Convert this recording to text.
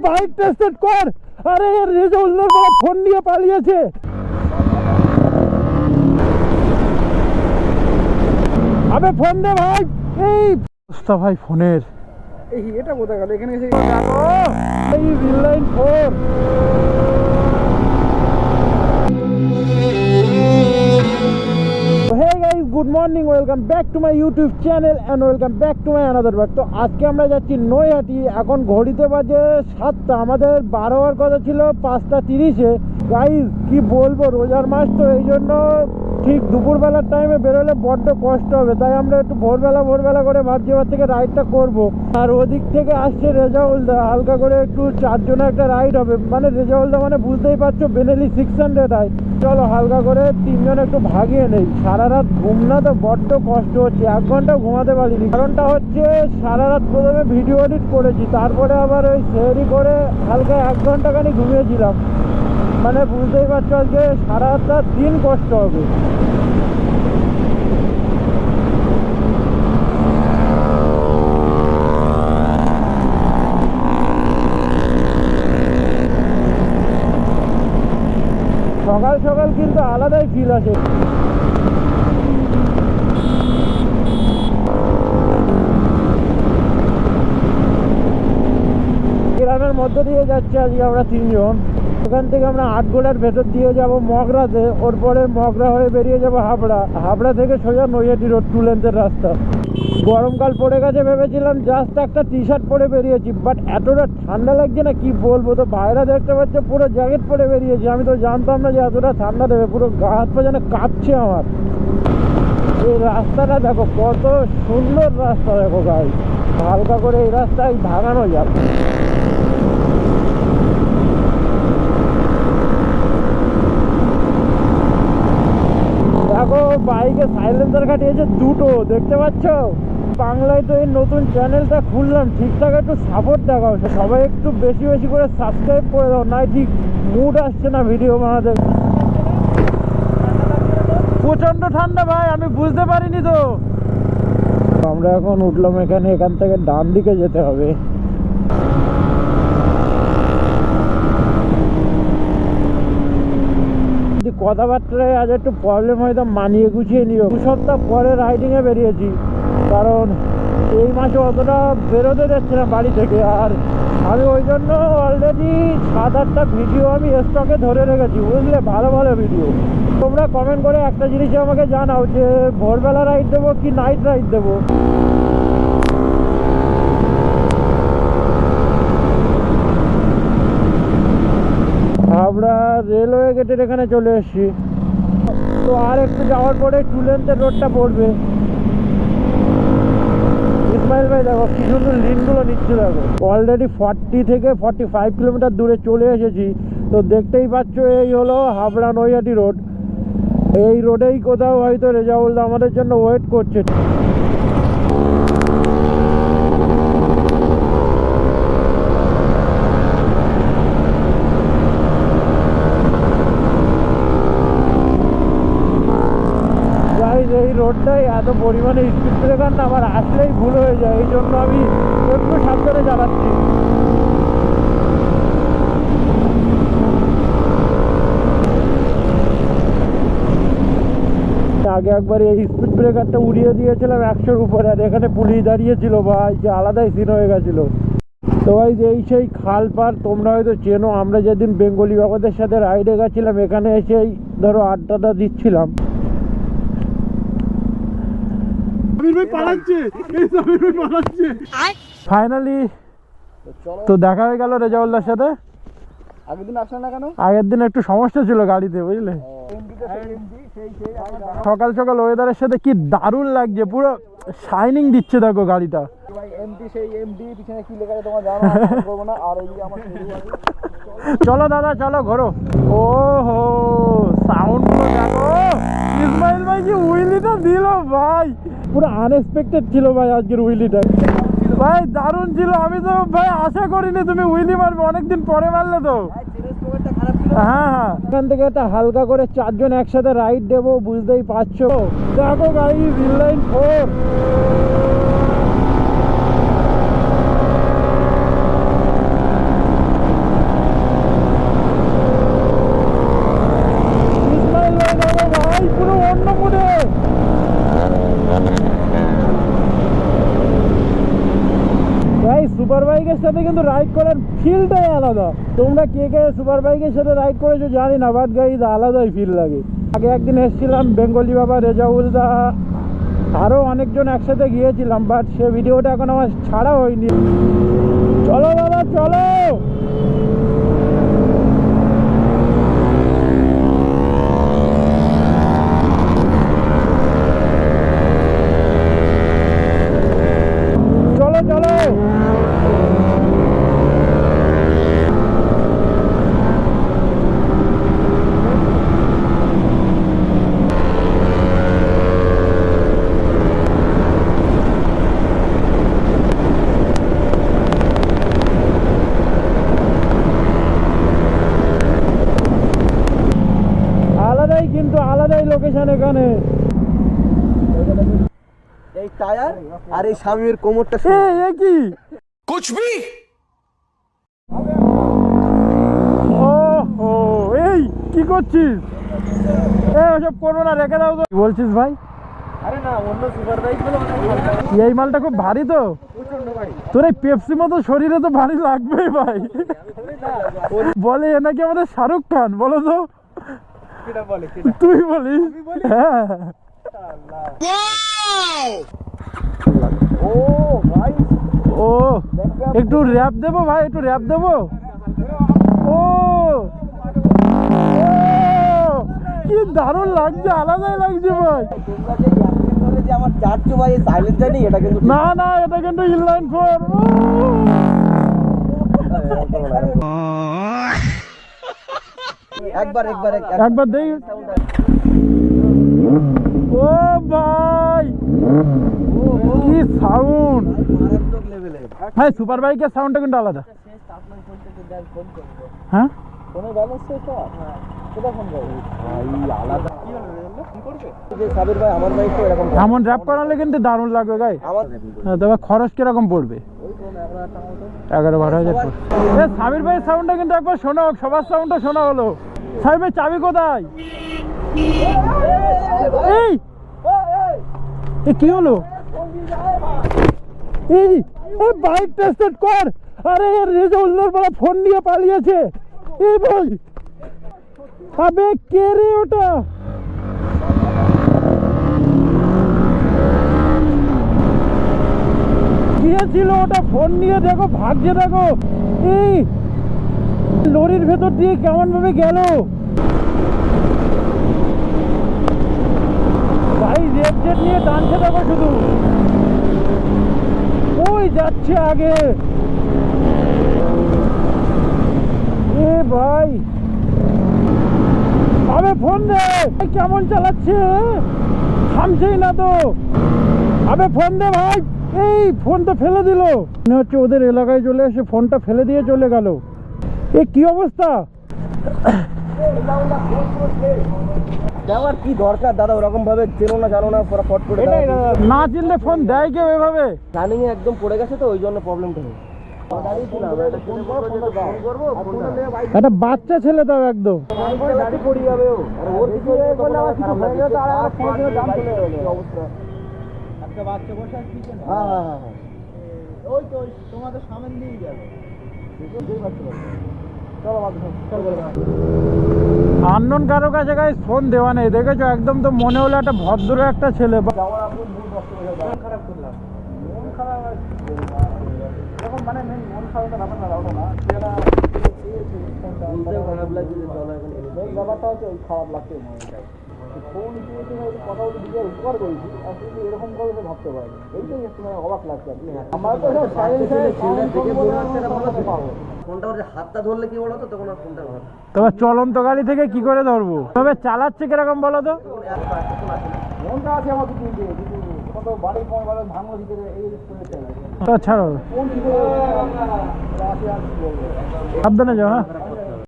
Bike tested কর। আরে রেজাউলের বড় ফোন নিয়ে পালিয়েছে। আবে ফোন দে ভাই। এই অবস্থা ভাই ফোনের। এই এটা কোথায় গেল? এখানে এসে দেখো এই রিলাইন 4। Hey guys, good morning, welcome back to my YouTube channel and welcome back to my another vlog. তো আজকে আমরা যাচ্ছি নৈহাটি। এখন ঘড়িতে বাজে 7টা, আমাদের 12 হওয়ার কথা ছিল 5:30-এ। গাইজ কি বলবো, রোজার মাস তো, এই জন্য ঠিক দুপুরবেলার টাইমে বেরোলে বড্ড কষ্ট হবে, তাই আমরা একটু ভোরবেলা করে ভাবছি এবার থেকে রাইডটা করবো। আর ওদিক থেকে আসছে রেজাউলদা, হালকা করে একটু 4 জনের একটা রাইড হবে। মানে রেজাউলদা মানে বুঝতেই পারছো, বেনেলি 600 আই। চলো হালকা করে 3 জন একটু ভাগিয়ে নেই। সারা রাত ঘুম না তো বড্ড কষ্ট হচ্ছে, 1 ঘন্টা ঘুমাতে পারিনি। কারণটা হচ্ছে সারা রাত প্রথমে ভিডিও এডিট করেছি, তারপরে আবার ওই সেরি করে হালকা 1 ঘন্টা খানি ঘুমিয়েছিলাম। মানে বুঝতেই পারছো আজকে সারা রাতটা দিন কষ্ট হবে। সকাল সকাল কিন্তু আলাদাই ফিল আছে। গ্রামের মধ্য দিয়ে যাচ্ছে আজকে আমরা 3 জন। ওখান থেকে আমরা আটগোড়ার ভেতর দিয়ে যাব মগরাতে, ওর পরে মগরা হয়ে বেরিয়ে যাব হাবড়া থেকে সোজা নৈহাটি রোড 2 লেন্থের রাস্তা। গরমকাল পড়ে গেছে ভেবেছিলাম জাস্ট একটা টি-শার্ট পরে বেরিয়েছি, বাট এতটা ঠান্ডা লাগছে না কি বলবো। তো বাইরে দেখতে পাচ্ছে পুরো জ্যাকেট পরে বেরিয়েছি। আমি তো জানতাম না যে এতটা ঠান্ডা দেবে, পুরো গা হাত পা যেন কাঁপছে আমার। এই রাস্তাটা দেখো কত সুন্দর রাস্তা, দেখো গাই হালকা করে এই রাস্তায় ভাগানো যাবে। দেখো বাইকে সাইলেন্সার কাটিয়েছে 2টো, দেখতে পাচ্ছ। বাংলায় তো এই নতুন চ্যানেলটা খুললাম, ঠিকঠাক একটু সাপোর্ট দেখাও, সবাই একটু বেশি করে সাবস্ক্রাইব করে দাও, নাই ঠিক মুড আসছে না ভিডিও বানাতে। প্রচন্ড ঠান্ডা ভাই, আমি বুঝতে পারিনি তো। আমরা এখন উঠলাম এখান থেকে ডান দিকে যেতে হবে। কথাবার্তায় আজ একটু প্রবলেম হয়তো মানিয়ে গুছিয়ে নিও। 2 সপ্তাহ পরে রাইডিংয়ে বেরিয়েছি, কারণ এই মাসে অতটা বেরোতে যাচ্ছে না বাড়ি থেকে। আর আমি ওই জন্য অলরেডি 7-8টা ভিডিও আমি স্টকে ধরে রেখেছি, বুঝলে, ভালো ভিডিও। তোমরা কমেন্ট করে একটা জিনিস আমাকে জানাও যে ভোরবেলা রাইড দেবো কি নাইট রাইড দেবো। আমরা রেলওয়ে গেটের এখানে চলে এসেছি। তো আর একটু যাওয়ার পরে 2 লেন্থের রোডটা পড়বে। ইসমাইল ভাই দেখো কি সুন্দর লিনগুলো নিচ্ছে, দেখো অলরেডি 40 থেকে 45 কিলোমিটার দূরে চলে এসেছি। তো দেখতেই পাচ্ছ এই হলো হাবড়া নৈহাটি রোড। এই রোডেই কোথাও হয়তো রেজাউলদা আমাদের জন্য ওয়েট করছে। এই রোডটাই এত পরিমাণে স্পিড ব্রেকার না, আমার আসলেই ভুল হয়ে যায়, এই জন্য আমি একটু সাবধানে চালাচ্ছি। আগে একবার এই স্পিড ব্রেকারটা উড়িয়ে দিয়েছিলাম 100-র উপরে, আর এখানে পুলিশ দাঁড়িয়েছিল ভাই, যে আলাদাই সিন হয়ে গেছিল। তো ভাই এই সেই খাল পার, তোমরা হয়তো চেনো। আমরা যেদিন বেঙ্গলি বাবাদের সাথে রাইডে গেছিলাম, এখানে এসেই ধরো আড্ডাটা দিচ্ছিলাম। ফাইনালি তো দেখা হয়ে গেল রেজাউলদার সাথে। আগের দিন আসলে না কেন? আগের দিন একটু সমস্যা ছিল গাড়িতে, বুঝলে। সকাল সকাল ওয়েদারের সাথে কি দারুণ লাগছে, পুরো শাইনিং দিচ্ছে দেখো গাড়িটা। চলো দাদা চলো ঘোরো। ও হো সাউন্ড গুলো দেখো। ইসমাইল ভাই কি উইলিটা দিল ভাই, পুরো আনএক্সপেক্টেড ছিল ভাই আজকের উইলিটা। ভাই দারুণ ছিল, আমি তো ভাই আশা করিনি তুমি উইলি মারবে, অনেকদিন পরে মারলে তো। হ্যাঁ, এখান থেকে একটা হালকা করে 4 জন একসাথে রাইড দেবো, বুঝতেই পারছো। দেখো গাড়ি রিলাইন 4। বাইকের সাথে কিন্তু রাইড করার ফিলটাই আলাদা। তোমরা কে কে সুপার বাইকের সাথে রাইড করেছো জানি না, বাট গাইজ আলাদাই ফিল লাগে। আগে একদিন এসেছিলাম বেঙ্গলি বাবা, রেজাউল দা, আরও অনেকজন একসাথে গিয়েছিলাম, বাট সে ভিডিওটা এখন আমার ছাড়া হয়নি। চলো দাদা চলো। চলো চলো আলাদাই, কিন্তু আলাদাই লোকেশন এখানে। এই টায়ার আর এই স্বামীর কোমরটা এ কি कुछ भी ও এই কি করছিস? ওসব করবো না, রেখে দাও তো। কি বলছিস ভাই? আরে না, অন্য সুপার বাইক গুলো এই মালটা খুব ভারী তো। প্রচন্ড ভারী। তোর এই পেপসি মতো শরীরে তো ভারী লাগবেই ভাই। বলে এ নাকি আমাদের শাহরুখ খান, বলো তো। সেটা বলে তুই বলিস? হ্যাঁ। ও ভাই, ও একটু র্যাপ দেবো ভাই, একটু র্যাপ দেবো। ও কি দারুণ লাগছে, আলাদাই লাগছে ভাই। তোমরা যে অ্যাক্সিডেন্ট করে যে আমার চারটো ভাই সাইলেন্স জানি, এটা কিন্তু না না, এটা কিন্তু ইনলাইন ফোর। একবার একবার দেখ। ও ভাই কি সাউন্ড! মারাত্মক লেভেলে। ভাই সুপার বাইকের সাউন্ডটা কিন্তু আলাদা। হ্যাঁ ফোনে ব্যালেন্স শেষ হয়? কোথা ফোন করবে ভাই? আলাদা কি হলো রে? ফোন করবে যে সাবির ভাই, আমার বাইক তো এরকম এমন র্যাপ করালে কিন্তু দারুণ লাগবে গাই। আমার তবে খরচ কিরকম পড়বে? ওই কোন 11-12 হাজার পড়বে। সাবির ভাইয়ের সাউন্ডটা কিন্তু একবার শোনো, সবার সাউন্ডটা শোনা হলো। সাবির ভাই চাবি কোথায়? এই এ কি হলো? এই বাইক টেস্ট কর। আরে রেজাউল্লার বলা ফোন নিয়ে পালিয়েছে। এই ভাই, আবে কে রে ওটা? গিয়েছিল ওটা, ফোন নিয়ে দেখো ভাগছে, দেখো এই লরির ভেতর দিয়ে কেমন ভাবে গেল ভাই। রেড জেট নিয়ে টানছে দেখো শুধু, ওই যাচ্ছে আগে। এ ভাই আবে ফোন দে, কেমন চালাচ্ছে, থামছেই না তো। আবে ফোন দে ভাই। এই ফোন তো ফেলে দিল, মনে হচ্ছে ওদের এলাকায় চলে এসে ফোনটা ফেলে দিয়ে চলে গেল। এ কি অবস্থা? দেওয়ার কি দরকার দাদা? ওরকম ভাবে চেনো না, জানো না, ফট করে না চিনলে ফোন দেয় কেউ এভাবে? রানিং এ একদম পড়ে গেছে তো, ওই জন্য প্রবলেমটা হয়েছে। একটা বাচ্চা ছেলে তাও একদম। গাড়ি পড়ে যাবে ও, আর ওর কিছু হয়ে গেলে আমার কিছু হয়ে গেলে তো আর আমার ফোনের দাম চলে যাবে অবস্থা। একটা বাচ্চা বসে আছে পিছনে। হ্যাঁ ওই তো তোমাদের সামনে দিয়ে গেল। আননোন কারো কাছে গাইস ফোন দেওয়া নেই, দেখেছো? একদম তো মনে হলো একটা ভদ্র একটা ছেলে। খারাপ করলাম, মন খারাপ এখন মানে মন খারাপ ব্যাপার না, ওটা না সেটা খারাপ লাগছে। ব্যাপারটা হচ্ছে ওই খারাপ লাগছে মনে ফোন কথা বলতে দিকে উপকার করেছি, আর কিন্তু এরকম করে তো ভাবতে পারি, এইটাই একটু মানে অবাক লাগছে আর কি। আমার তো ফোনটা ওর হাতটা ধরলে কি বলো তো, তখন আর ফোনটা ধর। তবে চলন্ত গাড়ি থেকে কি করে ধরবো? তবে চালাচ্ছে কিরকম বলো তো? মনটা আছে আমার দুটো কত বাড়ির ফোন বলো ভাঙো দিকে এই করে চলে তো ছাড়ো, কোন কি করে আসে আর কি বলবো। সাবধানে যাও। হ্যাঁ